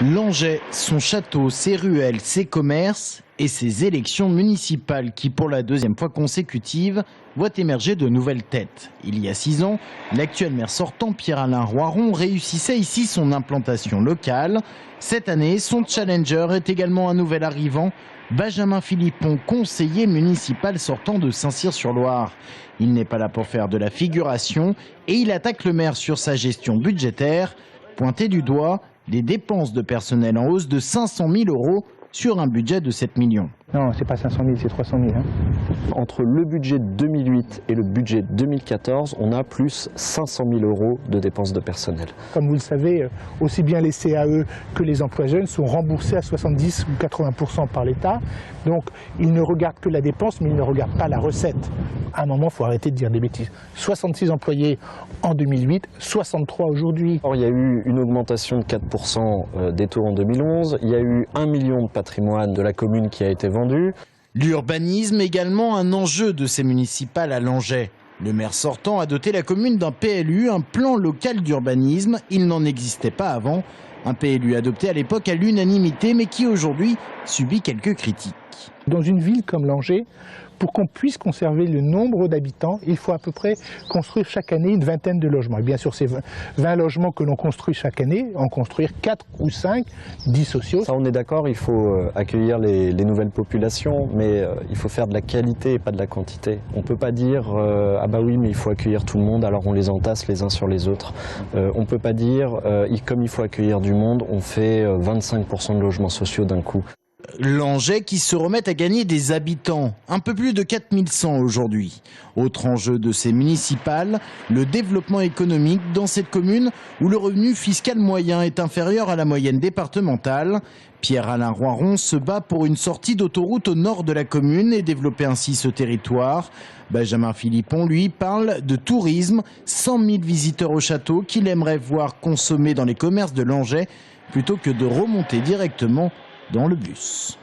Langeais, son château, ses ruelles, ses commerces et ses élections municipales qui, pour la deuxième fois consécutive, voient émerger de nouvelles têtes. Il y a 6 ans, l'actuel maire sortant, Pierre-Alain Roiron, réussissait ici son implantation locale. Cette année, son challenger est également un nouvel arrivant, Benjamin Philippon, conseiller municipal sortant de Saint-Cyr-sur-Loire. Il n'est pas là pour faire de la figuration et il attaque le maire sur sa gestion budgétaire. Pointé du doigt, des dépenses de personnel en hausse de 500 000 € sur un budget de 7 millions. Non, c'est pas 500 000, c'est 300 000. Entre le budget 2008 et le budget 2014, on a plus 500 000 € de dépenses de personnel. Comme vous le savez, aussi bien les CAE que les emplois jeunes sont remboursés à 70 ou 80% par l'État. Donc, ils ne regardent que la dépense, mais ils ne regardent pas la recette. À un moment, il faut arrêter de dire des bêtises. 66 employés en 2008, 63 aujourd'hui. Il y a eu une augmentation de 4% des taux en 2011. Il y a eu 1 million de patrimoine de la commune qui a été vendu. L'urbanisme également un enjeu de ces municipales à Langeais. Le maire sortant a doté la commune d'un PLU, un plan local d'urbanisme. Il n'en existait pas avant. Un PLU adopté à l'époque à l'unanimité, mais qui aujourd'hui subit quelques critiques. Dans une ville comme Langeais, pour qu'on puisse conserver le nombre d'habitants, il faut à peu près construire chaque année une vingtaine de logements. Et bien sûr, ces 20 logements que l'on construit chaque année, en construire 4 ou 5 dits sociaux. Ça, on est d'accord, il faut accueillir les nouvelles populations, mais il faut faire de la qualité et pas de la quantité. On ne peut pas dire ah bah oui, mais il faut accueillir tout le monde, alors on les entasse les uns sur les autres. On ne peut pas dire comme il faut accueillir du monde, on fait 25% de logements sociaux d'un coup. Langeais qui se remet à gagner des habitants, un peu plus de 4100 aujourd'hui. Autre enjeu de ces municipales, le développement économique dans cette commune où le revenu fiscal moyen est inférieur à la moyenne départementale. Pierre-Alain Roiron se bat pour une sortie d'autoroute au nord de la commune et développer ainsi ce territoire. Benjamin Philippon, lui, parle de tourisme, 100 000 visiteurs au château qu'il aimerait voir consommer dans les commerces de Langeais plutôt que de remonter directement dans le bus.